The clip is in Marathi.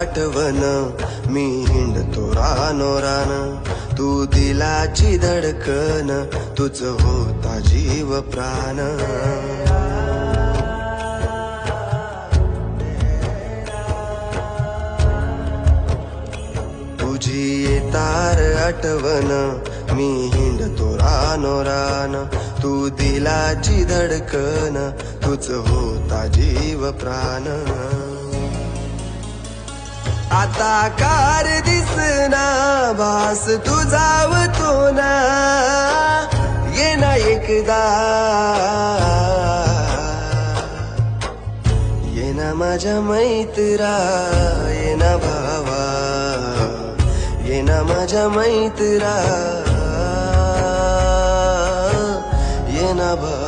आठवण मी हिंडतो रानोरान, तू दिलाची धडकन, तुझ होता जीव प्राण. तुझी येतार आठवण मी हिंडतो रानोरान, तू दिलाची धडकन, तुझ होता जीव प्राण. आता कार दिसना भास तुझावतो ना, ये ना एकदा, ये ना माझ्या मैत्रा, ये ना भावा, ये ना माझ्या मैत्रा, ये ना भावा.